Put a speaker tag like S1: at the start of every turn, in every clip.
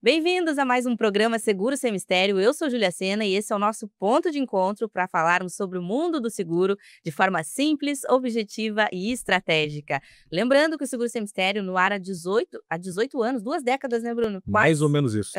S1: Bem-vindos a mais um programa Seguro Sem Mistério. Eu sou Júlia Sena e esse é o nosso ponto de encontro para falarmos sobre o mundo do seguro de forma simples, objetiva e estratégica. Lembrando que o Seguro Sem Mistério no ar há 18 anos, 2 décadas, né, Bruno?
S2: Mais ou menos isso.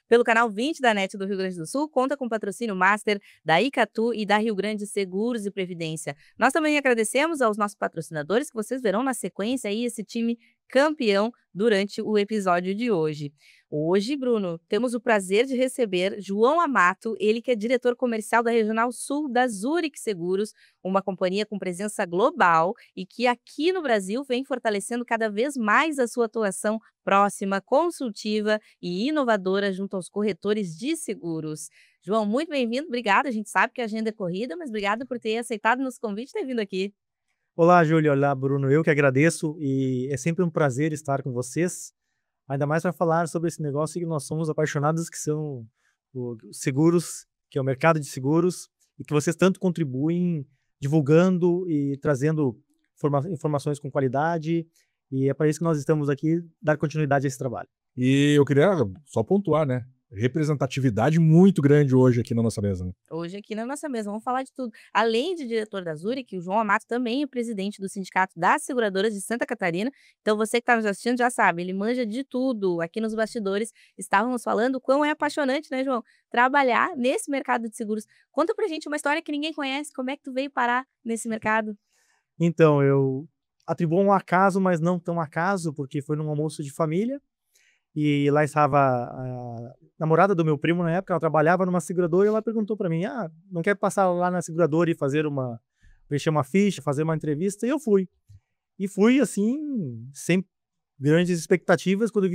S1: Pelo canal 20 da NET do Rio Grande do Sul, conta com patrocínio master da Icatu e da Rio Grande Seguros e Previdência. Nós também agradecemos aos nossos patrocinadores, que vocês verão na sequência aí esse time campeão durante o episódio de hoje. Hoje, Bruno, temos o prazer de receber João Amato, ele que é diretor comercial da Regional Sul da Zurich Seguros, uma companhia com presença global e que aqui no Brasil vem fortalecendo cada vez mais a sua atuação próxima, consultiva e inovadora junto aos corretores de seguros. João, muito bem-vindo, obrigada. A gente sabe que a agenda é corrida, mas obrigada por ter aceitado nosso convite e ter vindo aqui.
S2: Olá, Júlia. Olá, Bruno. Eu que agradeço e é sempre um prazer estar com vocês, ainda mais para falar sobre esse negócio que nós somos apaixonados, que são os seguros, que é o mercado de seguros, e que vocês tanto contribuem divulgando e trazendo informações com qualidade, e é para isso que nós estamos aqui, dar continuidade a esse trabalho.
S3: E eu queria só pontuar, né? Representatividade muito grande hoje aqui na nossa mesa, né?
S1: Hoje aqui na nossa mesa, vamos falar de tudo. Além de diretor da Zurich, o João Amato também é presidente do Sindicato das Seguradoras de Santa Catarina. Então você que está nos assistindo já sabe, ele manja de tudo. Aqui nos bastidores estávamos falando o quão é apaixonante, né, João? Trabalhar nesse mercado de seguros. Conta pra gente uma história que ninguém conhece, como é que tu veio parar nesse mercado?
S2: Então, eu atribuo um acaso, mas não tão acaso, porque foi num almoço de família, e lá estava a namorada do meu primo na época, ela trabalhava numa seguradora e ela perguntou para mim: não quer passar lá na seguradora e preencher uma ficha, fazer uma entrevista? E eu fui. E fui assim, sem grandes expectativas. Quando eu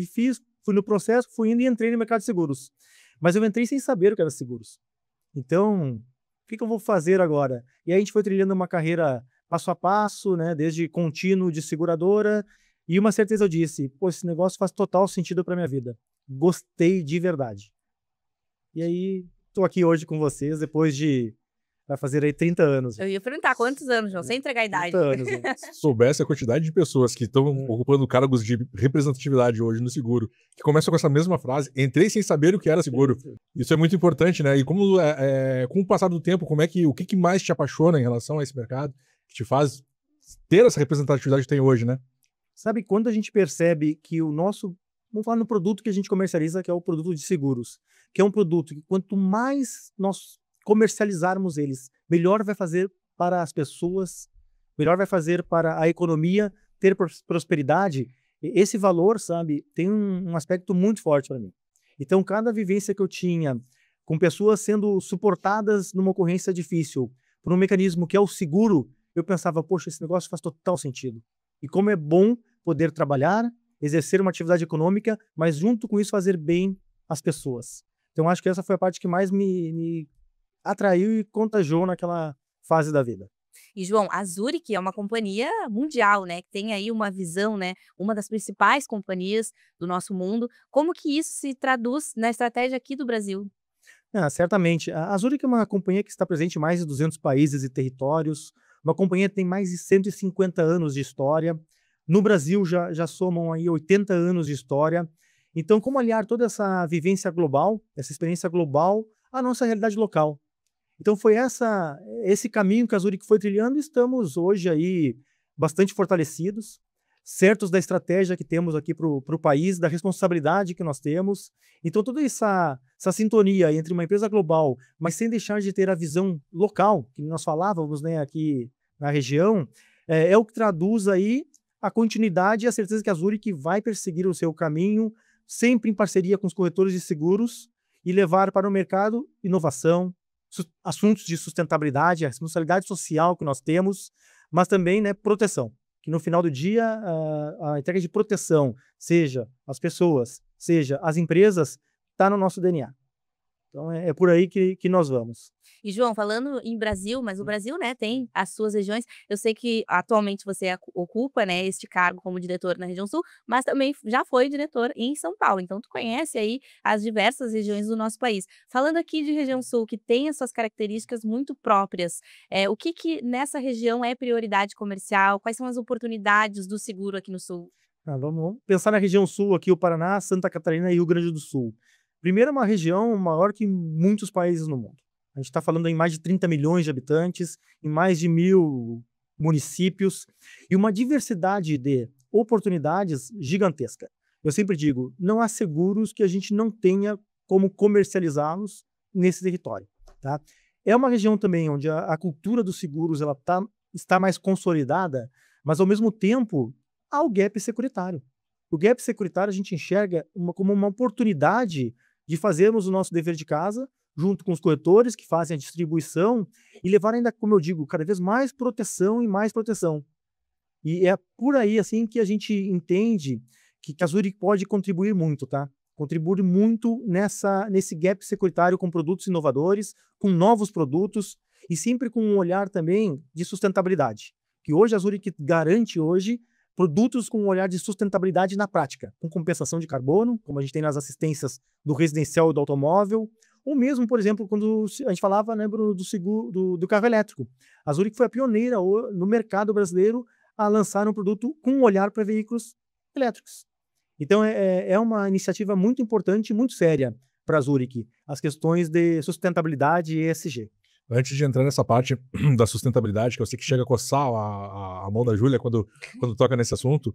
S2: fui no processo, fui indo e entrei no mercado de seguros. Mas eu entrei sem saber o que era seguros. Então, o que eu vou fazer agora? E aí a gente foi trilhando uma carreira passo a passo, né, desde contínuo de seguradora. E uma certeza eu disse: pô, esse negócio faz total sentido para minha vida. Gostei de verdade. E aí, estou aqui hoje com vocês, vai fazer aí 30 anos.
S1: Eu ia perguntar quantos anos, João, sem entregar a idade.
S2: 30 anos.
S3: Se soubesse a quantidade de pessoas que estão ocupando cargos de representatividade hoje no seguro, que começam com essa mesma frase: entrei sem saber o que era seguro. Isso é muito importante, né? E com o passar do tempo, o que mais te apaixona em relação a esse mercado, que te faz ter essa representatividade que tem hoje, né?
S2: Sabe, quando a gente percebe que vamos falar no produto que a gente comercializa, que é o produto de seguros, que é um produto que quanto mais nós comercializarmos eles, melhor vai fazer para as pessoas, melhor vai fazer para a economia ter prosperidade, esse valor, sabe, tem um aspecto muito forte para mim. Então, cada vivência que eu tinha com pessoas sendo suportadas numa ocorrência difícil, por um mecanismo que é o seguro, eu pensava: poxa, esse negócio faz total sentido. E como é bom poder trabalhar, exercer uma atividade econômica, mas junto com isso fazer bem às pessoas. Então acho que essa foi a parte que mais me atraiu e contagiou naquela fase da vida.
S1: E, João, a Zurich é uma companhia mundial, né? Que tem aí uma visão, né? Uma das principais companhias do nosso mundo. Como que isso se traduz na estratégia aqui do Brasil?
S2: Certamente. A Zurich é uma companhia que está presente em mais de 200 países e territórios, uma companhia que tem mais de 150 anos de história. No Brasil já somam aí 80 anos de história. Então, como aliar toda essa vivência global, essa experiência global, à nossa realidade local? Então, foi esse caminho que a Zurich foi trilhando, e estamos hoje aí bastante fortalecidos, certos da estratégia que temos aqui para o país, da responsabilidade que nós temos. Então, toda essa sintonia entre uma empresa global, mas sem deixar de ter a visão local, que nós falávamos, né, aqui na região, é o que traduz aí a continuidade e a certeza que a Zurich vai perseguir o seu caminho, sempre em parceria com os corretores de seguros, e levar para o mercado inovação, assuntos de sustentabilidade, a responsabilidade social que nós temos, mas também, né, proteção. Que no final do dia, a entrega de proteção, seja as pessoas, seja as empresas, está no nosso DNA. Então é por aí que nós vamos.
S1: E, João, falando em Brasil, mas o Brasil, né, tem as suas regiões. Eu sei que atualmente você ocupa, né, este cargo como diretor na região sul, mas também já foi diretor em São Paulo. Então, tu conhece aí as diversas regiões do nosso país. Falando aqui de região sul, que tem as suas características muito próprias, o que nessa região é prioridade comercial? Quais são as oportunidades do seguro aqui no sul?
S2: Vamos pensar na região sul aqui, o Paraná, Santa Catarina e Rio Grande do Sul. Primeiro, é uma região maior que muitos países no mundo. A gente está falando em mais de 30 milhões de habitantes, em mais de 1.000 municípios e uma diversidade de oportunidades gigantesca. Eu sempre digo, não há seguros que a gente não tenha como comercializá-los nesse território. Tá? É uma região também onde a cultura dos seguros ela está mais consolidada, mas ao mesmo tempo há o gap securitário. O gap securitário a gente enxerga como uma oportunidade de fazermos o nosso dever de casa, junto com os corretores que fazem a distribuição e levar ainda, como eu digo, cada vez mais proteção e mais proteção. E é por aí assim que a gente entende que a Zurich pode contribuir muito, tá? Contribuir muito nesse gap securitário com produtos inovadores, com novos produtos e sempre com um olhar também de sustentabilidade. Que hoje a Zurich garante hoje produtos com um olhar de sustentabilidade na prática, com compensação de carbono, como a gente tem nas assistências do residencial e do automóvel, ou mesmo, por exemplo, quando a gente falava, né, Bruno, do seguro do carro elétrico. A Zurich foi a pioneira no mercado brasileiro a lançar um produto com um olhar para veículos elétricos. Então, é uma iniciativa muito importante e muito séria para a Zurich, as questões de sustentabilidade e ESG.
S3: Antes de entrar nessa parte da sustentabilidade, que eu sei que chega a coçar a mão da Júlia quando toca nesse assunto,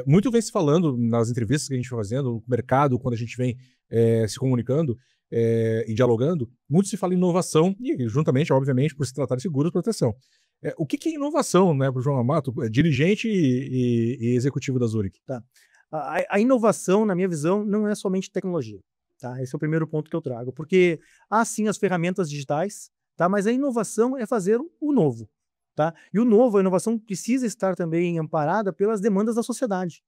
S3: muito vem se falando nas entrevistas que a gente vai fazendo, no mercado, quando a gente vem se comunicando e dialogando, muito se fala em inovação, e juntamente, obviamente, por se tratar de seguros e proteção. O que é inovação, né, para o João Amato, dirigente e executivo da Zurich?
S2: Tá. A inovação, na minha visão, não é somente tecnologia. Tá? Esse é o primeiro ponto que eu trago, porque há sim as ferramentas digitais, tá? Mas a inovação é fazer o novo. Tá? E o novo, a inovação precisa estar também amparada pelas demandas da sociedade.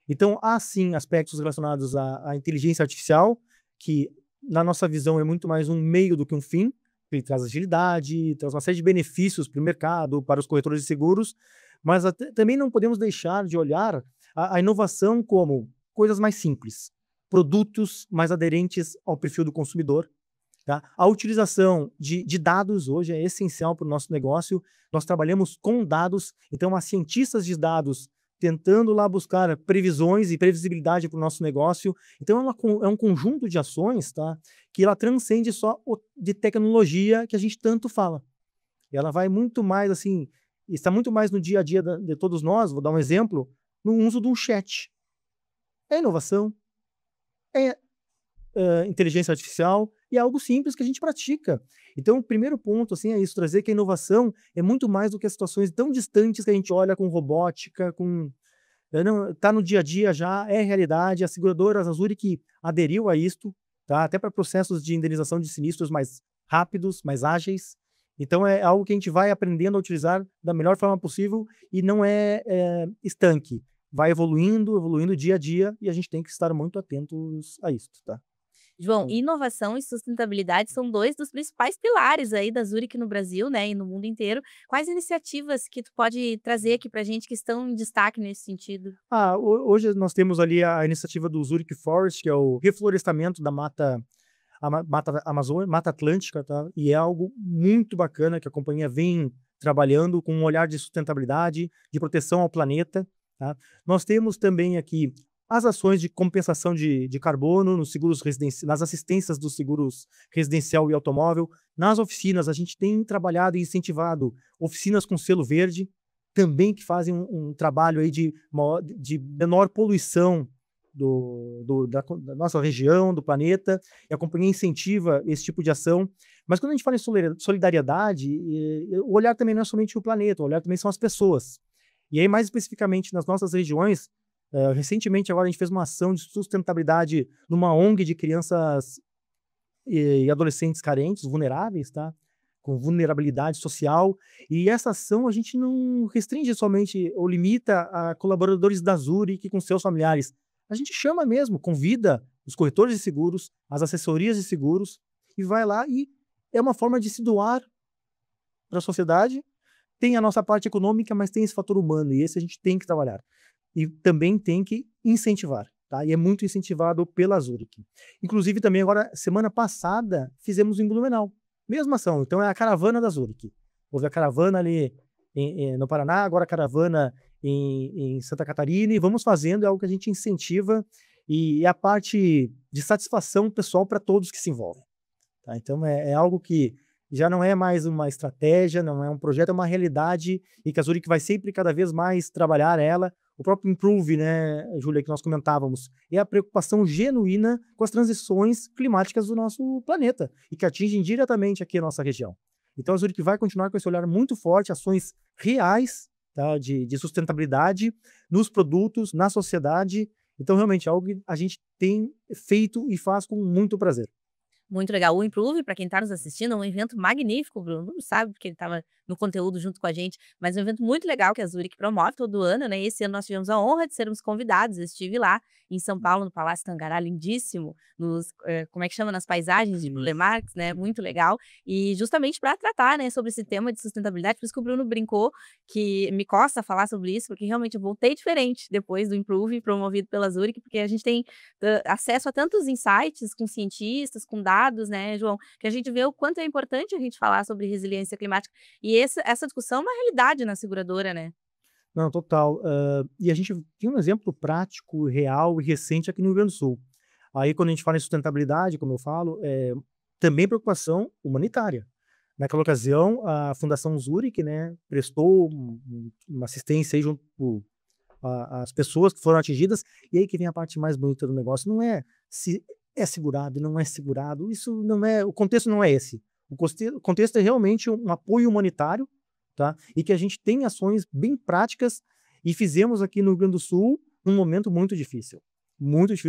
S2: Então, há sim aspectos relacionados à inteligência artificial, que na nossa visão é muito mais um meio do que um fim. Ele traz agilidade, traz uma série de benefícios para o mercado, para os corretores de seguros, mas também não podemos deixar de olhar a inovação como coisas mais simples, produtos mais aderentes ao perfil do consumidor. Tá? A utilização de dados hoje é essencial para o nosso negócio. Nós trabalhamos com dados, então há cientistas de dados tentando lá buscar previsões e previsibilidade para o nosso negócio. Então é um conjunto de ações, tá, que ela transcende só de tecnologia que a gente tanto fala. Ela vai muito mais assim, está muito mais no dia a dia de todos nós. Vou dar um exemplo, no uso de um chat. É inovação, inteligência artificial e é algo simples que a gente pratica. Então, o primeiro ponto assim, é isso, trazer que a inovação é muito mais do que as situações tão distantes que a gente olha com robótica, está no dia a dia já, é realidade. A seguradora Zurich aderiu a isto, tá? Até para processos de indenização de sinistros mais rápidos, mais ágeis. Então, é algo que a gente vai aprendendo a utilizar da melhor forma possível e não é estanque. Vai evoluindo dia a dia e a gente tem que estar muito atentos a isso, tá?
S1: João, inovação e sustentabilidade são dois dos principais pilares aí da Zurich no Brasil, né, e no mundo inteiro. Quais iniciativas que tu pode trazer aqui pra gente que estão em destaque nesse sentido?
S2: Hoje nós temos ali a iniciativa do Zurich Forest, que é o reflorestamento da mata Amazônica, Mata Atlântica, tá? E é algo muito bacana que a companhia vem trabalhando com um olhar de sustentabilidade, de proteção ao planeta, tá? Nós temos também aqui as ações de compensação de carbono nos seguros nas assistências dos seguros residencial e automóvel. Nas oficinas, a gente tem trabalhado e incentivado oficinas com selo verde, também que fazem um trabalho aí de menor poluição da nossa região, do planeta, e a companhia incentiva esse tipo de ação. Mas quando a gente fala em solidariedade, o olhar também não é somente o planeta, o olhar também são as pessoas. E aí, mais especificamente nas nossas regiões, recentemente agora a gente fez uma ação de sustentabilidade numa ONG de crianças e adolescentes carentes, vulneráveis, tá? Com vulnerabilidade social, e essa ação a gente não restringe somente ou limita a colaboradores da Zurich com seus familiares. A gente chama mesmo, convida os corretores de seguros, as assessorias de seguros, e vai lá e é uma forma de se doar para a sociedade. Tem a nossa parte econômica, mas tem esse fator humano, e esse a gente tem que trabalhar. E também tem que incentivar, tá? E é muito incentivado pela Zurich. Inclusive, também agora, semana passada, fizemos em Blumenau. Mesma ação, então é a caravana da Zurich. Houve a caravana ali no Paraná, agora a caravana em Santa Catarina, e vamos fazendo, é algo que a gente incentiva, e é a parte de satisfação pessoal para todos que se envolvem. Tá? Então, é algo que já não é mais uma estratégia, não é um projeto, é uma realidade, e que a Zurich vai sempre cada vez mais trabalhar ela. O próprio Improve, né, Júlia, que nós comentávamos, é a preocupação genuína com as transições climáticas do nosso planeta, e que atingem diretamente aqui a nossa região. Então, a Zurich vai continuar com esse olhar muito forte, ações reais, tá, de sustentabilidade nos produtos, na sociedade. Então, realmente, é algo que a gente tem feito e faz com muito prazer.
S1: Muito legal. O Improve, para quem está nos assistindo, é um evento magnífico, o Bruno não sabe, porque ele estava no conteúdo junto com a gente, mas é um evento muito legal que a Zurich promove todo ano, né? Esse ano nós tivemos a honra de sermos convidados. Eu estive lá em São Paulo, no Palácio Tangará, lindíssimo, como é que chama? Nas paisagens de Burle Marx, né? Muito legal. E justamente para tratar, né, sobre esse tema de sustentabilidade, por isso que o Bruno brincou, que me costa falar sobre isso, porque realmente eu voltei diferente depois do Improve, promovido pela Zurich, porque a gente tem acesso a tantos insights com cientistas, com dados, né, João, que a gente vê o quanto é importante a gente falar sobre resiliência climática. E essa discussão é uma realidade na seguradora, né?
S2: Não, total. E a gente tem um exemplo prático, real e recente aqui no Rio Grande do Sul. Aí, quando a gente fala em sustentabilidade, como eu falo, também preocupação humanitária. Naquela ocasião, a Fundação Zurich, né, prestou uma assistência aí junto às pessoas que foram atingidas. E aí que vem a parte mais bonita do negócio. Não é se é segurado, não é segurado. Isso não é, o contexto não é esse. O contexto é realmente um apoio humanitário, tá? E que a gente tem ações bem práticas, e fizemos aqui no Rio Grande do Sul num momento muito difícil,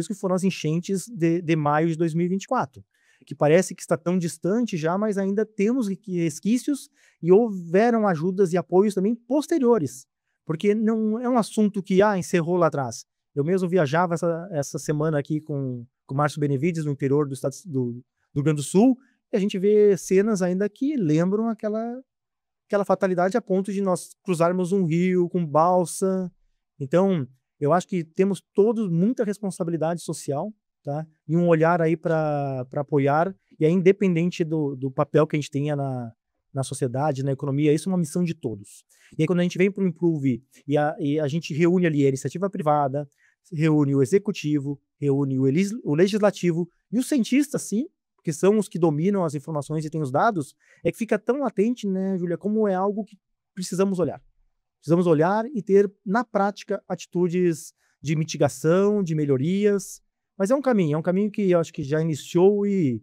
S2: que foram as enchentes de maio de 2024, que parece que está tão distante já, mas ainda temos resquícios, e houveram ajudas e apoios também posteriores, porque não é um assunto que encerrou lá atrás. Eu mesmo viajava essa semana aqui com o Márcio Benevides, no interior do estado do Rio Grande do Sul, e a gente vê cenas ainda que lembram aquela fatalidade, a ponto de nós cruzarmos um rio com balsa. Então, eu acho que temos todos muita responsabilidade social, tá? E um olhar aí para apoiar, e é independente do papel que a gente tenha na sociedade, na economia, isso é uma missão de todos. E aí, quando a gente vem para o Improve e a gente reúne ali a iniciativa privada, reúne o executivo, reúne o legislativo e os cientistas, sim, que são os que dominam as informações e têm os dados, é que fica tão latente, né, Júlia, como é algo que precisamos olhar. Precisamos olhar e ter, na prática, atitudes de mitigação, de melhorias. Mas é um caminho que eu acho que já iniciou, e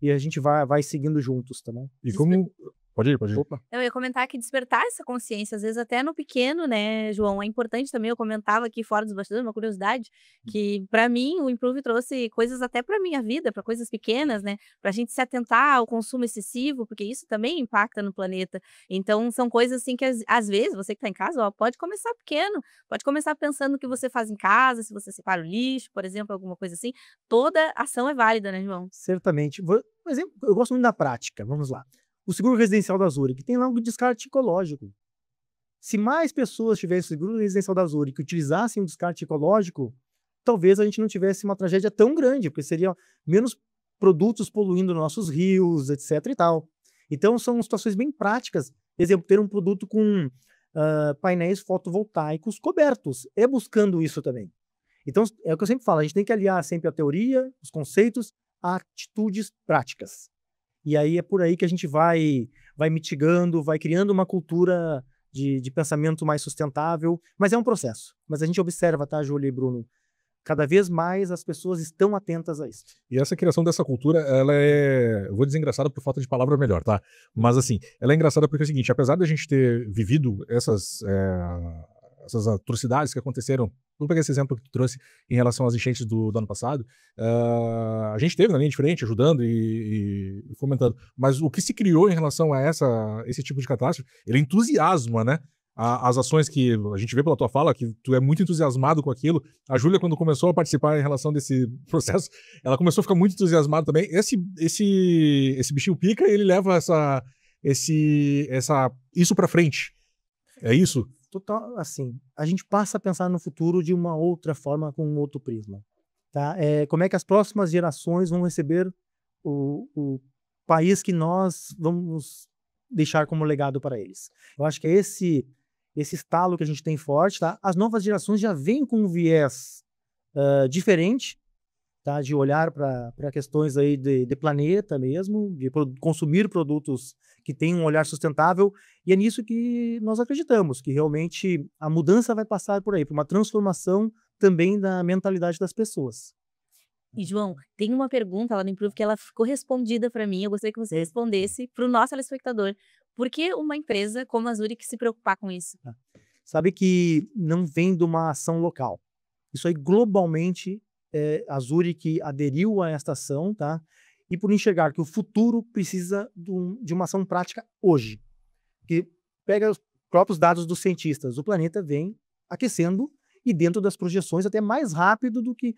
S2: a gente vai seguindo juntos, tá bom?
S3: E como... Pode ir.
S2: Opa.
S1: Eu ia comentar que despertar essa consciência, às vezes até no pequeno, né, João, é importante também. Eu comentava aqui fora dos bastidores, uma curiosidade, que para mim o Improve trouxe coisas até para minha vida, para coisas pequenas, né, para a gente se atentar ao consumo excessivo, porque isso também impacta no planeta. Então são coisas assim que às vezes você que está em casa, pode começar pequeno, pode começar pensando no que você faz em casa, se você separa o lixo, por exemplo, alguma coisa assim. Toda ação é válida, né, João?
S2: Certamente. Por exemplo, eu gosto muito da prática, vamos lá. O seguro residencial da Zurich tem lá um descarte ecológico. Se mais pessoas tivessem o seguro residencial da Zurich e utilizassem o descarte ecológico, talvez a gente não tivesse uma tragédia tão grande, porque seria menos produtos poluindo nossos rios, etc. e tal. Então, são situações bem práticas. Por exemplo, ter um produto com painéis fotovoltaicos cobertos, buscando isso também. Então, é o que eu sempre falo, a gente tem que aliar sempre a teoria, os conceitos, a atitudes práticas. E aí é por aí que a gente vai mitigando, vai criando uma cultura de pensamento mais sustentável, mas é um processo. Mas a gente observa, tá, Júlia e Bruno? Cada vez mais as pessoas estão atentas a isso.
S3: E essa criação dessa cultura, ela eu vou dizer engraçada por falta de palavra melhor, tá? Mas assim, ela é engraçada porque é o seguinte, apesar da gente ter vivido essas atrocidades que aconteceram, vou pegar esse exemplo que tu trouxe em relação às enchentes do ano passado, a gente teve na linha de frente, ajudando e fomentando, mas o que se criou em relação a esse tipo de catástrofe, ele entusiasma, né? As ações que a gente vê pela tua fala, que tu é muito entusiasmado com aquilo. A Júlia, quando começou a participar em relação desse processo, ela começou a ficar muito entusiasmada também. Esse bichinho pica, ele leva isso pra frente. É isso?
S2: Total, assim, a gente passa a pensar no futuro de uma outra forma, com um outro prisma. Tá? Como é que as próximas gerações vão receber o país que nós vamos deixar como legado para eles. Eu acho que é esse esse estalo que a gente tem forte, tá? As novas gerações já vêm com um viés diferente, tá? De olhar para questões aí de planeta mesmo, de consumir produtos que têm um olhar sustentável, e é nisso que nós acreditamos, que realmente a mudança vai passar por aí, por uma transformação também da mentalidade das pessoas.
S1: E, João, tem uma pergunta lá no Improve que ela ficou respondida para mim. Eu gostaria que você respondesse para o nosso telespectador. Por que uma empresa como a Zurich se preocupar com isso?
S2: Sabe que não vem de uma ação local. Isso aí, globalmente, a Zurich aderiu a esta ação, tá? E por enxergar que o futuro precisa de uma ação prática hoje. Que pega os próprios dados dos cientistas. O planeta vem aquecendo e dentro das projeções até mais rápido do que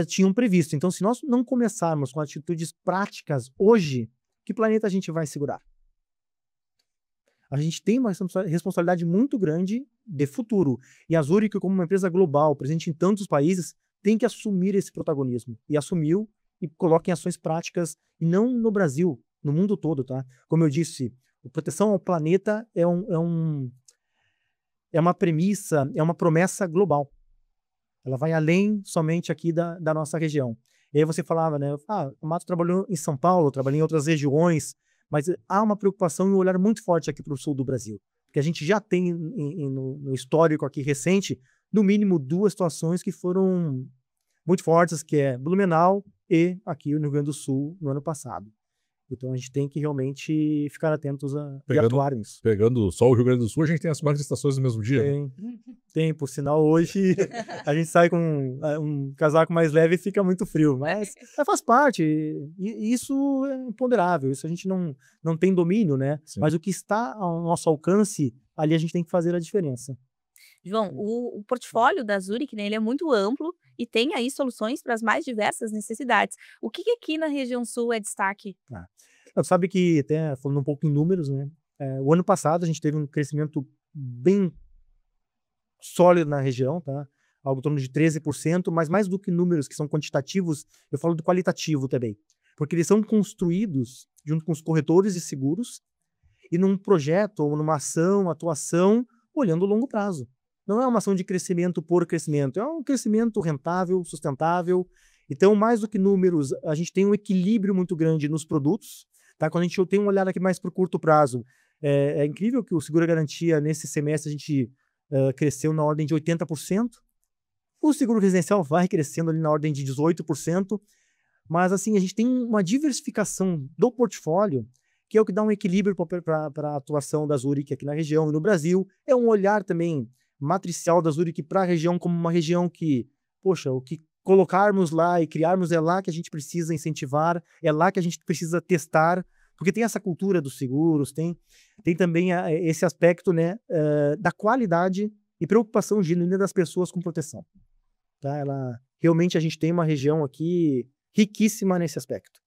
S2: tinham previsto. Então, se nós não começarmos com atitudes práticas hoje, que planeta a gente vai segurar? A gente tem uma responsabilidade muito grande de futuro. E a Zurich, como uma empresa global, presente em tantos países, tem que assumir esse protagonismo. E assumiu e coloca em ações práticas, e não no Brasil, no mundo todo, tá? Como eu disse, a proteção ao planeta é uma premissa, é uma promessa global. Ela vai além somente aqui da nossa região. E aí você falava, né? O Mato trabalhou em São Paulo, trabalhou em outras regiões, mas há uma preocupação e um olhar muito forte aqui para o sul do Brasil. Porque a gente já tem no histórico aqui recente, no mínimo 2 situações que foram muito fortes, que é Blumenau e aqui no Rio Grande do Sul no ano passado. Então a gente tem que realmente ficar atentos e atuar nisso.
S3: Pegando só o Rio Grande do Sul, a gente tem as manifestações no mesmo dia.
S2: Tem, por sinal, hoje a gente sai com um casaco mais leve e fica muito frio, mas faz parte, e isso é imponderável, isso a gente não tem domínio, né? Sim. Mas o que está ao nosso alcance, ali a gente tem que fazer a diferença.
S1: João, o portfólio da Zurich, né, ele é muito amplo e tem aí soluções para as mais diversas necessidades. O que aqui na região sul é destaque?
S2: Sabe que, até falando um pouco em números, né? O ano passado a gente teve um crescimento bem sólido na região, tá? Algo em torno de 13%, mas mais do que números que são quantitativos, eu falo do qualitativo também. Porque eles são construídos junto com os corretores de seguros e num projeto ou numa atuação, olhando o longo prazo. Não é uma ação de crescimento por crescimento, é um crescimento rentável, sustentável. Então, mais do que números, a gente tem um equilíbrio muito grande nos produtos, tá? Quando a gente tem um olhar aqui mais para o curto prazo, é incrível que o seguro-garantia, nesse semestre, a gente cresceu na ordem de 80%. O seguro residencial vai crescendo ali na ordem de 18%. Mas, assim, a gente tem uma diversificação do portfólio, que é o que dá um equilíbrio para a atuação da Zurich aqui na região e no Brasil. É um olhar também matricial da Zurich para a região como uma região que, poxa, o que colocarmos lá e criarmos é lá que a gente precisa incentivar, é lá que a gente precisa testar, porque tem essa cultura dos seguros, tem também esse aspecto, né, da qualidade e preocupação genuína das pessoas com proteção. Tá? Realmente a gente tem uma região aqui riquíssima nesse aspecto.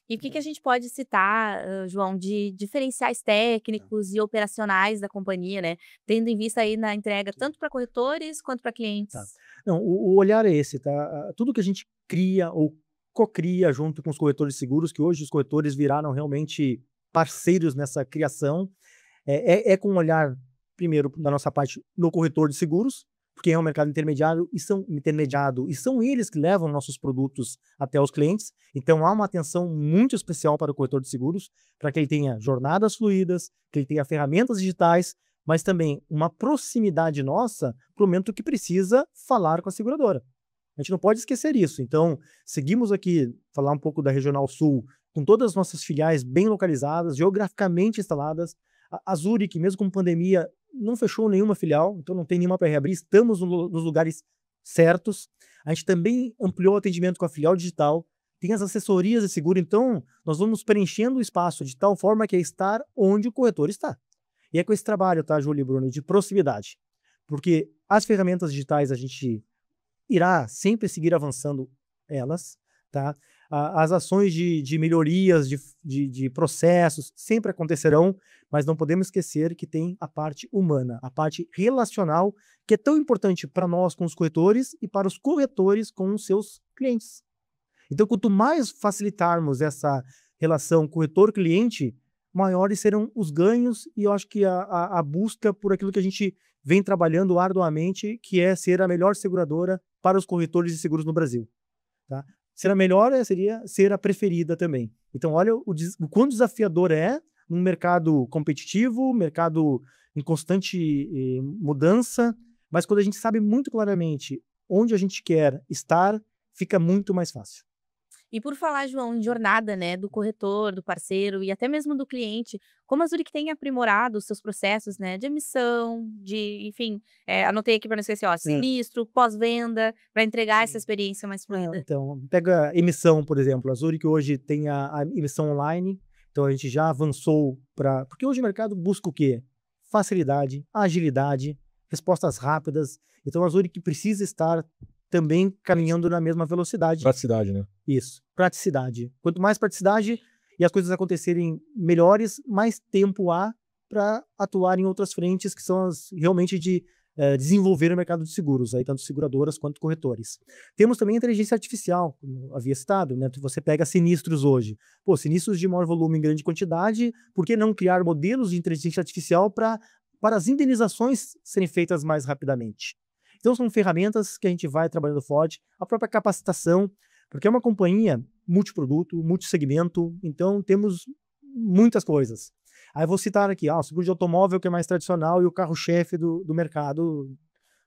S1: E o que a gente pode citar, João, de diferenciais técnicos e operacionais da companhia, né? Tendo em vista aí na entrega tanto para corretores quanto para clientes.
S2: Tá. Não, o olhar é esse, tá? Tudo que a gente cria ou cocria junto com os corretores de seguros, que hoje os corretores viraram realmente parceiros nessa criação, é com um olhar, primeiro, da nossa parte, no corretor de seguros, porque é um mercado intermediado e são eles que levam nossos produtos até os clientes. Então há uma atenção muito especial para o corretor de seguros, para que ele tenha jornadas fluídas, que ele tenha ferramentas digitais, mas também uma proximidade nossa para o momento que precisa falar com a seguradora. A gente não pode esquecer isso. Então, seguimos aqui, falar um pouco da Regional Sul, com todas as nossas filiais bem localizadas, geograficamente instaladas. A Zurich, mesmo com pandemia, não fechou nenhuma filial, então não tem nenhuma para reabrir, estamos nos lugares certos. A gente também ampliou o atendimento com a filial digital, tem as assessorias de seguro, então nós vamos preenchendo o espaço de tal forma que é estar onde o corretor está. E é com esse trabalho, tá, Júlio e Bruno, de proximidade, porque as ferramentas digitais a gente irá sempre seguir avançando elas, tá? As ações de melhorias, de processos sempre acontecerão, mas não podemos esquecer que tem a parte humana, a parte relacional, que é tão importante para nós com os corretores e para os corretores com os seus clientes. Então, quanto mais facilitarmos essa relação corretor-cliente, maiores serão os ganhos e eu acho que a busca por aquilo que a gente vem trabalhando arduamente, que é ser a melhor seguradora para os corretores de seguros no Brasil. Tá? Ser a melhor seria ser a preferida também. Então, olha o quão desafiador é num mercado competitivo, mercado em constante mudança, mas quando a gente sabe muito claramente onde a gente quer estar, fica muito mais fácil.
S1: E por falar, João, em jornada, né, do corretor, do parceiro e até mesmo do cliente, como a Zurich tem aprimorado os seus processos, né, de emissão, enfim, anotei aqui para não esquecer, ó, sinistro, pós-venda, para entregar essa experiência mais fluida.
S2: Então, pega a emissão, por exemplo. A Zurich hoje tem a emissão online, então a gente já avançou para... Porque hoje o mercado busca o quê? Facilidade, agilidade, respostas rápidas. Então a Zurich precisa estar também caminhando na mesma velocidade.
S3: Praticidade, né?
S2: Isso, praticidade. Quanto mais praticidade e as coisas acontecerem melhores, mais tempo há para atuar em outras frentes que são as realmente de desenvolver o mercado de seguros, aí, tanto seguradoras quanto corretores. Temos também a inteligência artificial, como havia citado, né? Você pega sinistros hoje. Pô, sinistros de maior volume em grande quantidade, por que não criar modelos de inteligência artificial para as indenizações serem feitas mais rapidamente? Então, são ferramentas que a gente vai trabalhando forte, a própria capacitação, porque é uma companhia multiproduto, multissegmento, então temos muitas coisas. Aí vou citar aqui, o seguro de automóvel, que é mais tradicional, e o carro-chefe do mercado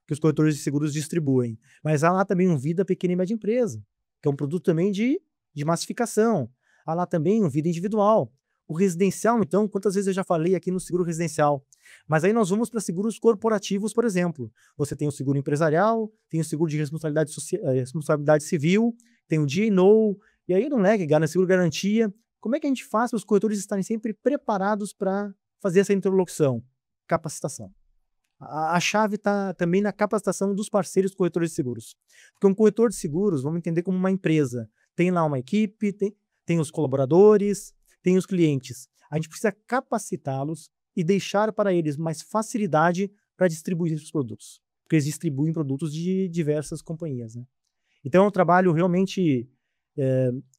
S2: que os corretores de seguros distribuem. Mas há lá também um Vida Pequena e Média Empresa, que é um produto também de massificação. Há lá também um Vida Individual. O residencial, então, quantas vezes eu já falei aqui no seguro residencial? Mas aí nós vamos para seguros corporativos, por exemplo. Você tem o seguro empresarial, tem o seguro de responsabilidade civil, tem o D&O, e aí não é que seguro garantia. Como é que a gente faz para os corretores estarem sempre preparados para fazer essa interlocução? Capacitação. A chave está também na capacitação dos parceiros corretores de seguros. Porque um corretor de seguros, vamos entender como uma empresa. Tem lá uma equipe, tem os colaboradores, tem os clientes. A gente precisa capacitá-los e deixar para eles mais facilidade para distribuir esses produtos. Porque eles distribuem produtos de diversas companhias, né? Então é um trabalho realmente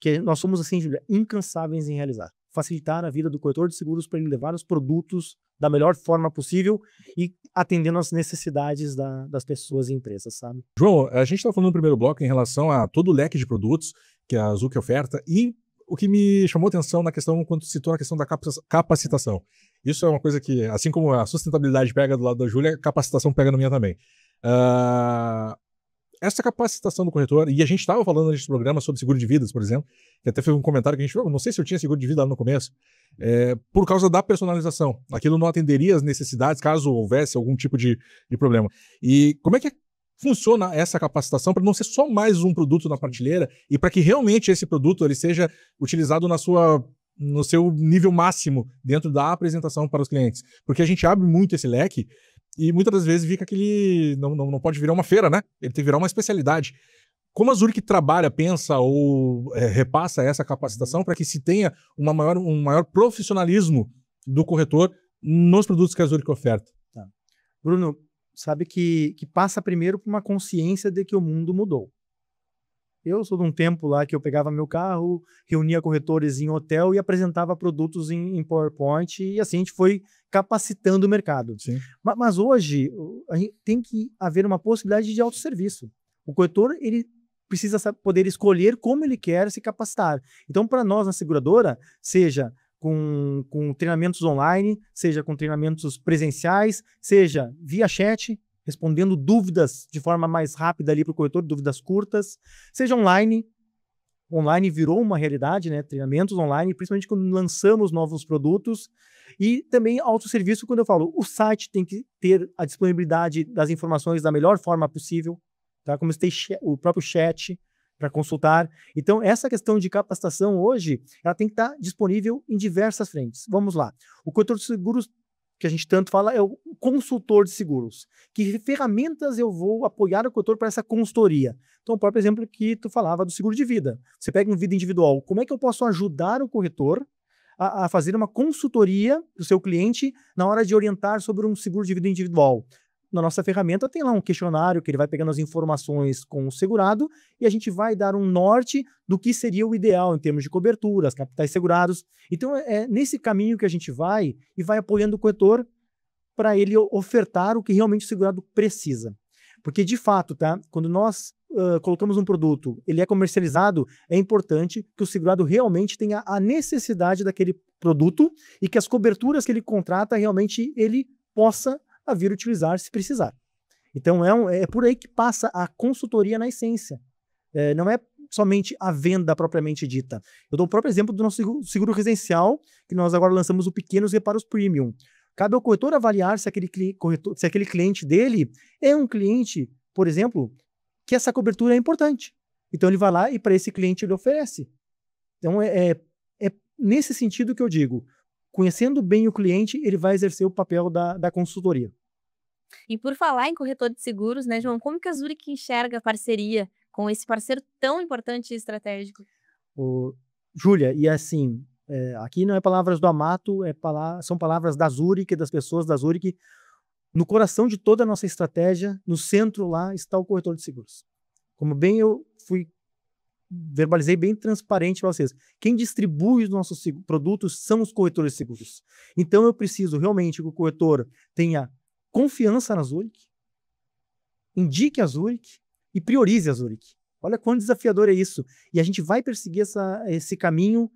S2: que nós somos, assim, Júlia, incansáveis em realizar. Facilitar a vida do corretor de seguros para ele levar os produtos da melhor forma possível e atendendo às necessidades das pessoas e empresas, sabe?
S3: João, a gente estava falando no primeiro bloco em relação a todo o leque de produtos que a Zurich oferta e o que me chamou atenção na questão, quando citou na questão da capacitação. Isso é uma coisa que, assim como a sustentabilidade pega do lado da Júlia, a capacitação pega na minha também. Essa capacitação do corretor, e a gente estava falando nesse programa sobre seguro de vidas, por exemplo, que até fez um comentário que a gente falou, não sei se eu tinha seguro de vida lá no começo, por causa da personalização. Aquilo não atenderia as necessidades caso houvesse algum tipo de problema. E como é que funciona essa capacitação para não ser só mais um produto na prateleira e para que realmente esse produto ele seja utilizado no seu nível máximo dentro da apresentação para os clientes? Porque a gente abre muito esse leque e muitas das vezes fica aquele... Não pode virar uma feira, né? Ele tem que virar uma especialidade. Como a Zurich trabalha, pensa ou repassa essa capacitação para que se tenha um maior profissionalismo do corretor nos produtos que a Zurich oferta?
S2: Tá. Bruno, sabe que passa primeiro por uma consciência de que o mundo mudou. Eu sou de um tempo lá que eu pegava meu carro, reunia corretores em hotel e apresentava produtos em PowerPoint e assim a gente foi capacitando o mercado.
S3: Sim.
S2: Mas hoje tem que haver uma possibilidade de autosserviço. O corretor ele precisa poder escolher como ele quer se capacitar. Então, para nós na seguradora, seja com treinamentos online, seja com treinamentos presenciais, seja via chat, respondendo dúvidas de forma mais rápida ali para o corretor, dúvidas curtas, seja online. Online virou uma realidade, né? Treinamentos online, principalmente quando lançamos novos produtos. E também autosserviço, quando eu falo, o site tem que ter a disponibilidade das informações da melhor forma possível, tá? Como tem o próprio chat para consultar. Então, essa questão de capacitação hoje, ela tem que estar disponível em diversas frentes. Vamos lá. O corretor de seguros que a gente tanto fala é o consultor de seguros. Que ferramentas eu vou apoiar o corretor para essa consultoria? Então, o próprio exemplo que tu falava do seguro de vida. Você pega um vida individual. Como é que eu posso ajudar o corretor a fazer uma consultoria do seu cliente na hora de orientar sobre um seguro de vida individual? na nossa ferramenta tem lá um questionário que ele vai pegando as informações com o segurado e a gente vai dar um norte do que seria o ideal em termos de cobertura, as capitais segurados. Então é nesse caminho que a gente vai e vai apoiando o corretor para ele ofertar o que realmente o segurado precisa. Porque, de fato, tá, quando nós colocamos um produto, ele é comercializado, é importante que o segurado realmente tenha a necessidade daquele produto e que as coberturas que ele contrata realmente ele possa vir utilizar se precisar. Então é por aí que passa a consultoria na essência. Não é somente a venda propriamente dita. Eu dou o próprio exemplo do nosso seguro residencial, que nós agora lançamos o Pequenos Reparos Premium. Cabe ao corretor avaliar se aquele cliente dele é um cliente, por exemplo, que essa cobertura é importante. Então ele vai lá e para esse cliente ele oferece. Então é nesse sentido que eu digo, conhecendo bem o cliente, ele vai exercer o papel da consultoria.
S1: E por falar em corretor de seguros, né, João, como que a Zurich enxerga a parceria com esse parceiro tão importante e estratégico?
S2: Júlia, e assim, aqui não é palavras do Amato, são palavras da Zurich, das pessoas da Zurich. No coração de toda a nossa estratégia, no centro lá, está o corretor de seguros. Como bem eu verbalizei bem transparente para vocês. Quem distribui os nossos produtos são os corretores de seguros. Então eu preciso realmente que o corretor tenha confiança na Zurich, indique a Zurich e priorize a Zurich. Olha quão desafiador é isso. E a gente vai perseguir esse caminho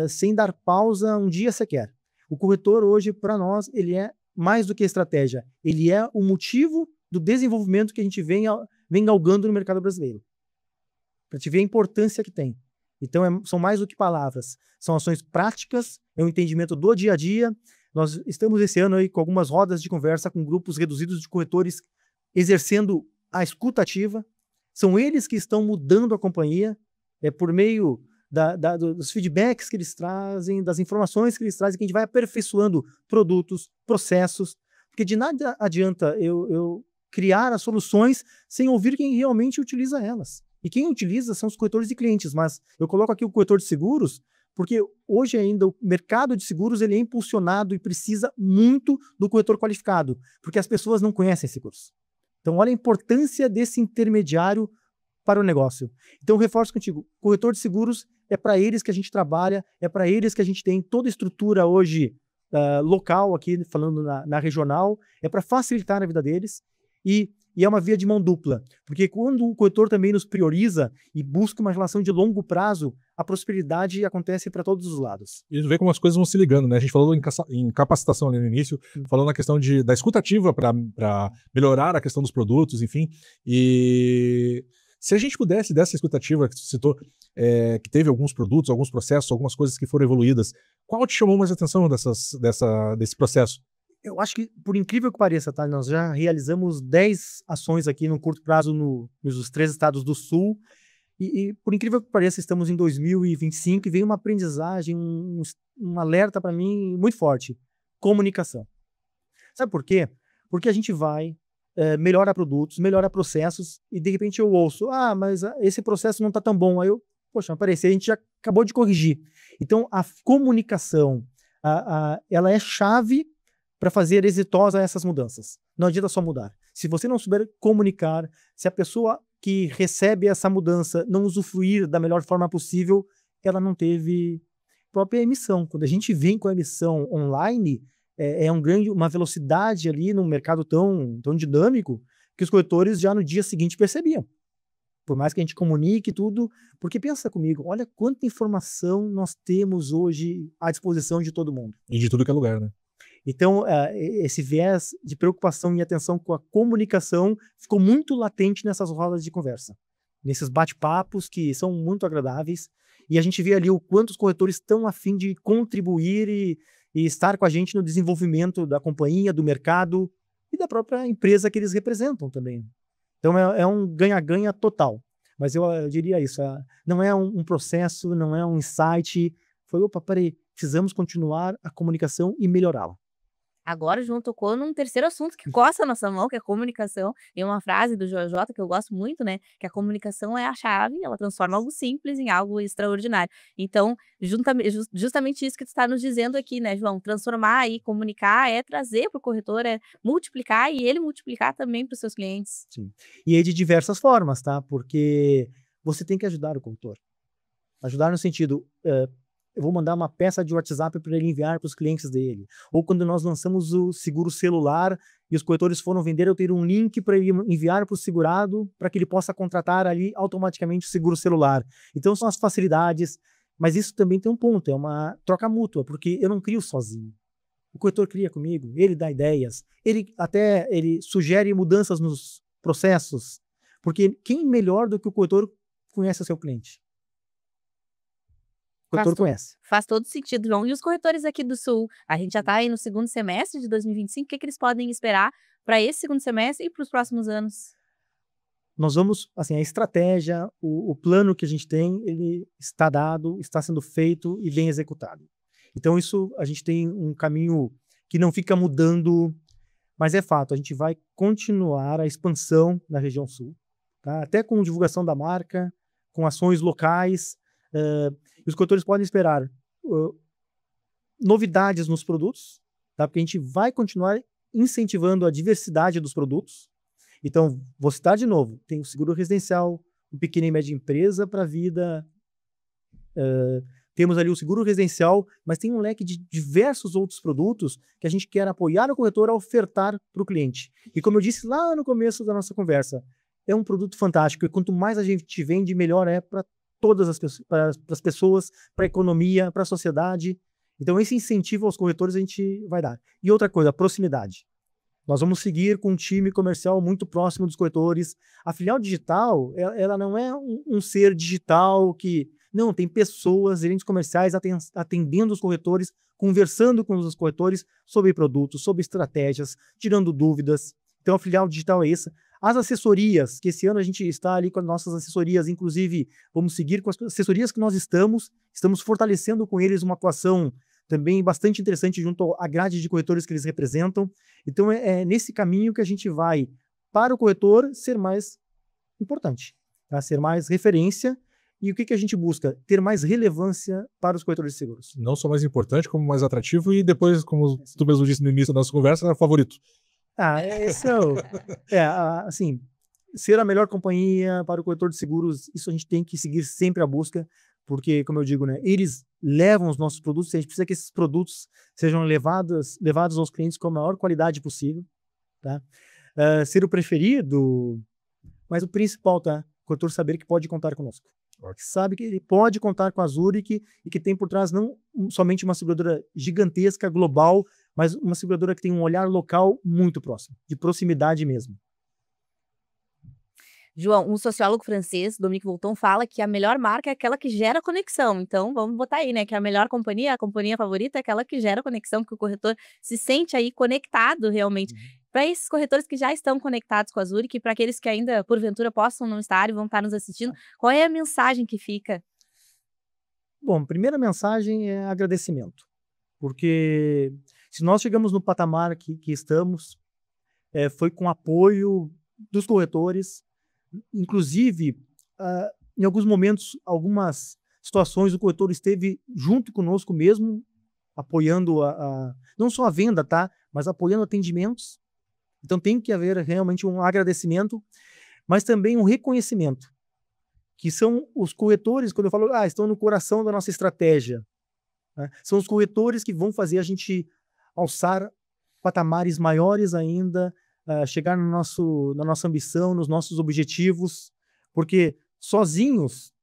S2: sem dar pausa um dia sequer. O corretor hoje, para nós, ele é mais do que estratégia. Ele é o motivo do desenvolvimento que a gente vem galgando no mercado brasileiro. Para te ver a importância que tem. Então, são mais do que palavras. São ações práticas, é um entendimento do dia a dia. Nós estamos esse ano aí com algumas rodas de conversa com grupos reduzidos de corretores exercendo a escuta ativa. São eles que estão mudando a companhia por meio dos feedbacks que eles trazem, das informações que eles trazem, que a gente vai aperfeiçoando produtos, processos, porque de nada adianta eu criar as soluções sem ouvir quem realmente utiliza elas. E quem utiliza são os corretores e clientes, mas eu coloco aqui o corretor de seguros, porque hoje ainda o mercado de seguros ele é impulsionado e precisa muito do corretor qualificado, porque as pessoas não conhecem seguros. Então olha a importância desse intermediário para o negócio. Então eu reforço contigo, corretor de seguros é para eles que a gente trabalha, é para eles que a gente tem toda a estrutura hoje local, aqui falando na regional, é para facilitar a vida deles e é uma via de mão dupla, porque quando o corretor também nos prioriza e busca uma relação de longo prazo, a prosperidade acontece para todos os lados.
S3: E vê como as coisas vão se ligando, né? A gente falou em capacitação ali no início, falando na questão da escuta ativa para melhorar a questão dos produtos, enfim, e se a gente pudesse, dessa escutativa que você citou, que teve alguns produtos, alguns processos, algumas coisas que foram evoluídas, qual te chamou mais atenção desse processo?
S2: Eu acho que, por incrível que pareça, tá? Nós já realizamos 10 ações aqui no curto prazo nos 3 estados do Sul e, por incrível que pareça, estamos em 2025 e veio uma aprendizagem, um alerta para mim muito forte. Comunicação. Sabe por quê? Porque a gente vai melhora produtos, melhora processos, e de repente eu ouço, mas esse processo não está tão bom. Aí eu, poxa, apareceu, a gente já acabou de corrigir. Então, a comunicação, ela é chave para fazer exitosa essas mudanças. Não adianta só mudar. Se você não souber comunicar, se a pessoa que recebe essa mudança não usufruir da melhor forma possível, ela não teve própria emissão. Quando a gente vem com a emissão online, uma velocidade ali no mercado tão dinâmico que os corretores já no dia seguinte percebiam. Por mais que a gente comunique tudo, porque pensa comigo, olha quanta informação nós temos hoje à disposição de todo mundo.
S3: E de tudo que é lugar, né?
S2: Então, esse viés de preocupação e atenção com a comunicação ficou muito latente nessas rodas de conversa, nesses bate-papos que são muito agradáveis, e a gente vê ali o quanto os corretores estão a fim de contribuir e estar com a gente no desenvolvimento da companhia, do mercado e da própria empresa que eles representam também. Então é um ganha-ganha total. Mas eu diria isso, não é um processo, não é um insight, peraí, precisamos continuar a comunicação e melhorá-la.
S1: Agora o João tocou num terceiro assunto que coça a nossa mão, que é a comunicação. Tem uma frase do JJ que eu gosto muito, né, que a comunicação é a chave, ela transforma algo simples em algo extraordinário. Então, justamente isso que tu está nos dizendo aqui, né, João, transformar e comunicar é trazer para o corretor, é multiplicar e ele multiplicar também para os seus clientes.
S2: Sim. E aí de diversas formas, tá? Porque você tem que ajudar o corretor. Ajudar no sentido, eu vou mandar uma peça de WhatsApp para ele enviar para os clientes dele. Ou quando nós lançamos o seguro celular e os corretores foram vender, eu ter um link para ele enviar para o segurado para que ele possa contratar ali automaticamente o seguro celular. Então são as facilidades, mas isso também tem um ponto, é uma troca mútua, porque eu não crio sozinho. O corretor cria comigo, ele dá ideias, ele sugere mudanças nos processos, porque quem melhor do que o corretor conhece o seu cliente? O corretor conhece.
S1: Faz todo sentido, João. E os corretores aqui do Sul? A gente já está aí no segundo semestre de 2025, o que eles podem esperar para esse segundo semestre e para os próximos anos?
S2: Nós vamos, assim, a estratégia, o plano que a gente tem, ele está dado, está sendo feito e bem executado. Então isso, a gente tem um caminho que não fica mudando, mas é fato, a gente vai continuar a expansão na região sul, tá? Até com divulgação da marca, com ações locais, e os corretores podem esperar novidades nos produtos, tá? Porque a gente vai continuar incentivando a diversidade dos produtos. Então, vou citar de novo, tem o seguro residencial, o pequena e média empresa para a vida, temos ali o seguro residencial, mas tem um leque de diversos outros produtos que a gente quer apoiar o corretor a ofertar para o cliente. E como eu disse lá no começo da nossa conversa, é um produto fantástico e quanto mais a gente vende, melhor é para todas as pessoas, para a economia, para a sociedade. Então esse incentivo aos corretores a gente vai dar. E outra coisa, a proximidade. Nós vamos seguir com um time comercial muito próximo dos corretores. A filial digital, ela não é um ser digital que... Não, tem pessoas, gerentes comerciais atendendo os corretores, conversando com os corretores sobre produtos, sobre estratégias, tirando dúvidas. Então a filial digital é essa. As assessorias, que esse ano a gente está ali com as nossas assessorias, inclusive vamos seguir com as assessorias que nós estamos fortalecendo com eles uma atuação também bastante interessante junto à grade de corretores que eles representam. Então é nesse caminho que a gente vai para o corretor ser mais importante, tá? Ser mais referência. E o que a gente busca? Ter mais relevância para os corretores de seguros.
S3: Não só mais importante, como mais atrativo e depois, como tu mesmo disse no início da nossa conversa, favorito.
S2: Esse assim, ser a melhor companhia para o corretor de seguros, isso a gente tem que seguir sempre a busca, porque, como eu digo, né, eles levam os nossos produtos, a gente precisa que esses produtos sejam levados aos clientes com a maior qualidade possível, tá? Ser o preferido, mas o principal, tá? O corretor saber que pode contar conosco. Que sabe que ele pode contar com a Zurich e que tem por trás não somente uma seguradora gigantesca, global, mas uma seguradora que tem um olhar local muito próximo, de proximidade mesmo.
S1: João, um sociólogo francês, Dominique Volton, fala que a melhor marca é aquela que gera conexão. Então, vamos botar aí, né? Que a melhor companhia, a companhia favorita é aquela que gera conexão, que o corretor se sente aí conectado realmente. Para esses corretores que já estão conectados com a Zurich, e para aqueles que ainda, porventura, possam não estar e vão estar nos assistindo, qual é a mensagem que fica?
S2: Bom, a primeira mensagem é agradecimento. Porque se nós chegamos no patamar que estamos, foi com apoio dos corretores. Inclusive, em alguns momentos, algumas situações, o corretor esteve junto conosco mesmo, apoiando não só a venda, tá? Mas apoiando atendimentos. Então tem que haver realmente um agradecimento, mas também um reconhecimento, que são os corretores, quando eu falo, estão no coração da nossa estratégia, né? São os corretores que vão fazer a gente alçar patamares maiores ainda, chegar na nossa ambição, nos nossos objetivos, porque sozinhos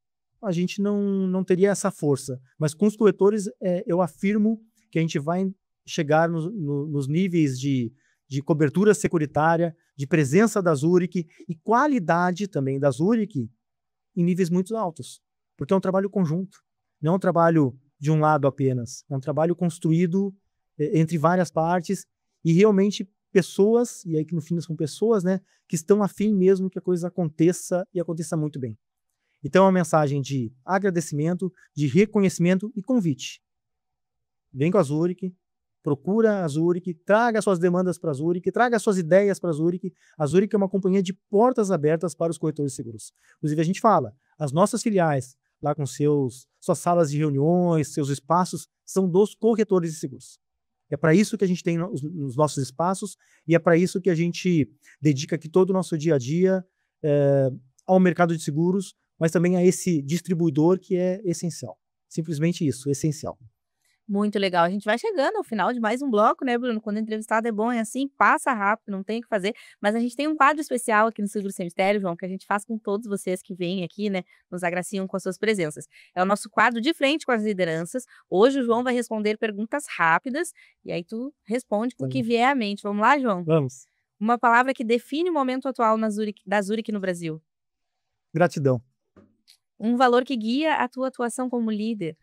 S2: a gente não teria essa força, mas com os corretores eu afirmo que a gente vai chegar nos níveis de cobertura securitária, de presença da Zurich e qualidade também da Zurich em níveis muito altos, porque é um trabalho conjunto, não é um trabalho de um lado apenas, é um trabalho construído entre várias partes e realmente pessoas, e aí que no fim são pessoas, né, que estão afim mesmo que a coisa aconteça e aconteça muito bem. Então é uma mensagem de agradecimento, de reconhecimento e convite. Vem com a Zurich, procura a Zurich, traga suas demandas para a Zurich, traga suas ideias para a Zurich. A Zurich é uma companhia de portas abertas para os corretores de seguros. Inclusive, a gente fala, as nossas filiais, lá com suas salas de reuniões, seus espaços, são dos corretores de seguros. É para isso que a gente tem os nossos espaços e é para isso que a gente dedica aqui todo o nosso dia a dia ao mercado de seguros, mas também a esse distribuidor que é essencial. Simplesmente isso, essencial.
S1: Muito legal. A gente vai chegando ao final de mais um bloco, né, Bruno? Quando o entrevistado é bom, é assim, passa rápido, não tem o que fazer. Mas a gente tem um quadro especial aqui no Seguro Sem Mistério, João, que a gente faz com todos vocês que vêm aqui, né, nos agraciam com as suas presenças. É o nosso quadro de frente com as lideranças. Hoje o João vai responder perguntas rápidas e aí tu responde com o que vier à mente. Vamos lá, João?
S2: Vamos.
S1: Uma palavra que define o momento atual da Zurich no Brasil.
S2: Gratidão.
S1: Um valor que guia a tua atuação como líder.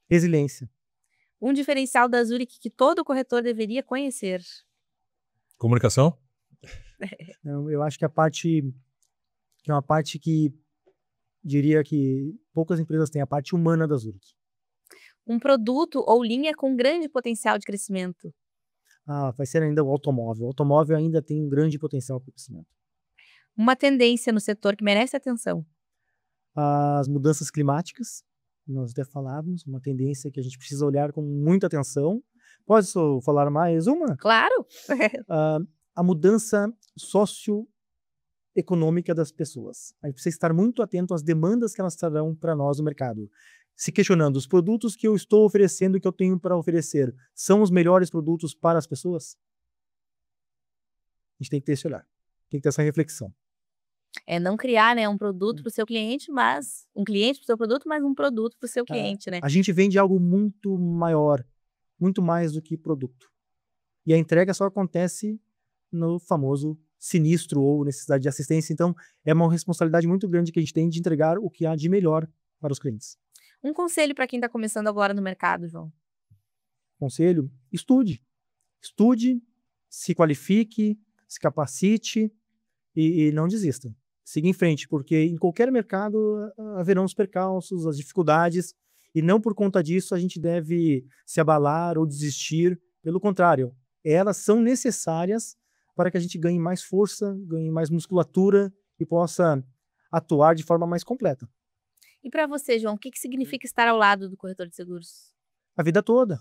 S2: Resiliência.
S1: Um diferencial da Zurich que todo corretor deveria conhecer.
S3: Comunicação?
S2: Eu acho que é uma parte que diria que poucas empresas têm, a parte humana da Zurich.
S1: Um produto ou linha com grande potencial de crescimento.
S2: Vai ser ainda o automóvel. O automóvel ainda tem um grande potencial para crescimento.
S1: Uma tendência no setor que merece atenção.
S2: As mudanças climáticas, nós até falávamos, uma tendência que a gente precisa olhar com muita atenção. Posso falar mais uma?
S1: Claro!
S2: A mudança socioeconômica das pessoas. A gente precisa estar muito atento às demandas que elas trarão para nós no mercado. Se questionando, os produtos que eu estou oferecendo, que eu tenho para oferecer, são os melhores produtos para as pessoas? A gente tem que ter esse olhar, tem que ter essa reflexão.
S1: É não criar, né, um produto para o seu cliente, mas um cliente para o seu produto, mas um produto para o seu cliente, né?
S2: A gente vende algo muito maior, muito mais do que produto. E a entrega só acontece no famoso sinistro ou necessidade de assistência. Então, é uma responsabilidade muito grande que a gente tem de entregar o que há de melhor para os clientes.
S1: Um conselho para quem está começando agora no mercado, João?
S2: Conselho? Estude. Estude, se qualifique, se capacite e não desista. Siga em frente, porque em qualquer mercado haverão os percalços, as dificuldades, e não por conta disso a gente deve se abalar ou desistir. Pelo contrário, elas são necessárias para que a gente ganhe mais força, ganhe mais musculatura e possa atuar de forma mais completa.
S1: E para você, João, o que significa estar ao lado do corretor de seguros?
S2: A vida toda.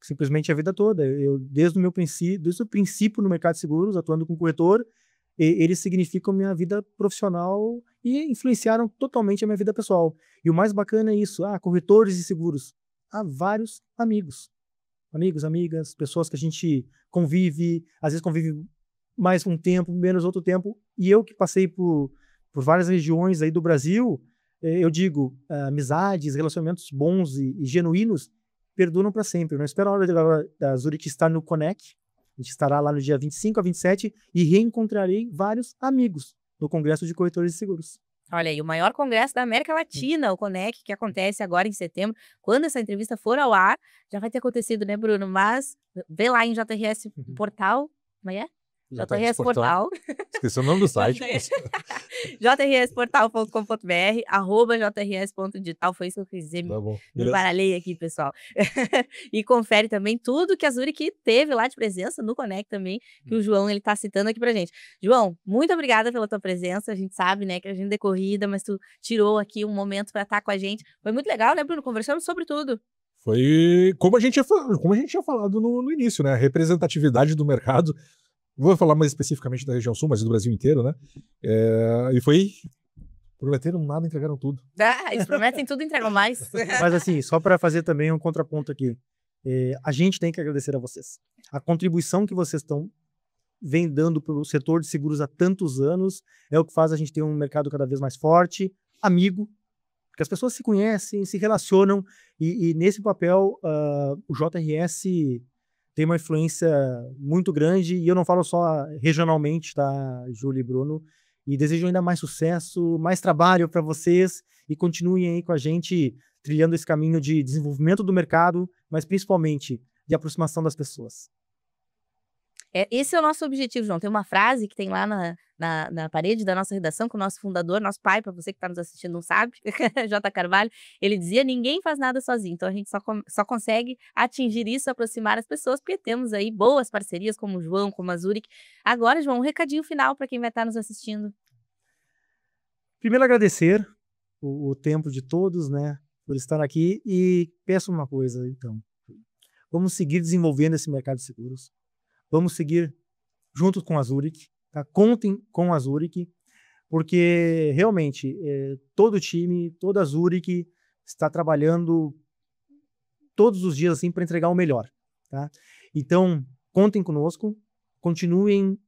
S2: Simplesmente a vida toda. Eu, desde o princípio no mercado de seguros, atuando com corretor, eles significam minha vida profissional e influenciaram totalmente a minha vida pessoal. E o mais bacana é isso, corretores de seguros. Há vários amigos, amigas, pessoas que a gente convive, às vezes convive mais um tempo, menos outro tempo. E eu que passei por várias regiões aí do Brasil, eu digo, amizades, relacionamentos bons e genuínos perduram para sempre. Eu não espero a hora da Zurich estar no Connect. A gente estará lá no dia 25 a 27 e reencontrarei vários amigos no Congresso de Corretores de Seguros.
S1: Olha aí, o maior congresso da América Latina, o Conec, que acontece agora em setembro. Quando essa entrevista for ao ar, já vai ter acontecido, né, Bruno? Mas vê lá em JRS Portal, como é? JRS Portal.
S3: Esqueci o nome do site.
S1: jrsportal.com.br, @jrs.digital, foi isso que eu quis dizer, me baralhei aqui, pessoal. E confere também tudo que a Zurich teve lá de presença no Connect também, que o João, ele tá citando aqui pra gente. João, muito obrigada pela tua presença, a gente sabe, né, que a agenda é corrida, mas tu tirou aqui um momento para estar com a gente. Foi muito legal, né, Bruno? Conversamos sobre tudo.
S3: Foi como a gente tinha falado no início, né, a representatividade do mercado. Vou falar mais especificamente da região sul, mas do Brasil inteiro, né? E foi... Prometeram nada, entregaram tudo.
S1: Eles prometem tudo e entregam mais.
S2: Mas assim, só para fazer também um contraponto aqui. A gente tem que agradecer a vocês. A contribuição que vocês vem dando para o setor de seguros há tantos anos é o que faz a gente ter um mercado cada vez mais forte, amigo, porque as pessoas se conhecem, se relacionam, e nesse papel o JRS... tem uma influência muito grande, e eu não falo só regionalmente, tá, Júlia e Bruno, e desejo ainda mais sucesso, mais trabalho para vocês, e continuem aí com a gente, trilhando esse caminho de desenvolvimento do mercado, mas principalmente de aproximação das pessoas.
S1: Esse é o nosso objetivo, João. Tem uma frase que tem lá na parede da nossa redação, que o nosso fundador, nosso pai, para você que está nos assistindo não sabe, J. Carvalho, ele dizia: ninguém faz nada sozinho. Então a gente só consegue atingir isso, aproximar as pessoas, porque temos aí boas parcerias como o João, como a Zurich. Agora, João, um recadinho final para quem vai estar nos assistindo.
S2: Primeiro, agradecer o tempo de todos, né, por estar aqui, e peço uma coisa, então. Vamos seguir desenvolvendo esse mercado de seguros. Vamos seguir junto com a Zurich, tá? Contem com a Zurich, porque realmente todo o time, toda a Zurich está trabalhando todos os dias assim para entregar o melhor, tá? Então, contem conosco, continuem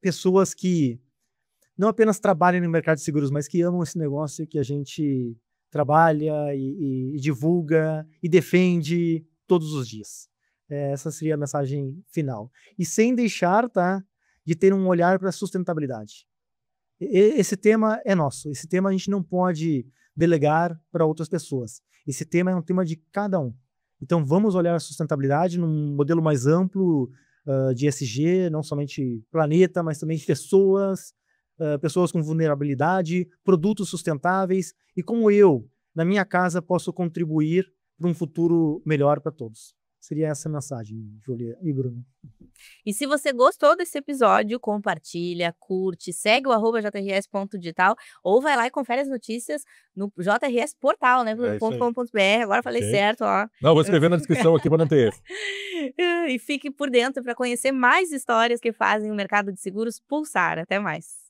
S2: pessoas que não apenas trabalhem no mercado de seguros, mas que amam esse negócio que a gente trabalha e divulga e defende todos os dias. Essa seria a mensagem final. E sem deixar, tá, de ter um olhar para a sustentabilidade. Esse tema é nosso. Esse tema a gente não pode delegar para outras pessoas. Esse tema é um tema de cada um. Então vamos olhar a sustentabilidade num modelo mais amplo de ESG, não somente planeta, mas também pessoas, pessoas com vulnerabilidade, produtos sustentáveis e como eu, na minha casa, posso contribuir para um futuro melhor para todos. Seria essa a mensagem, Júlia e Bruno.
S1: E se você gostou desse episódio, compartilha, curte, segue o @jrs.digital ou vai lá e confere as notícias no JRS Portal, né? .com.br. Agora falei certo, ó.
S3: Não, vou escrever na descrição aqui para não ter erro.
S1: E fique por dentro para conhecer mais histórias que fazem o mercado de seguros pulsar. Até mais.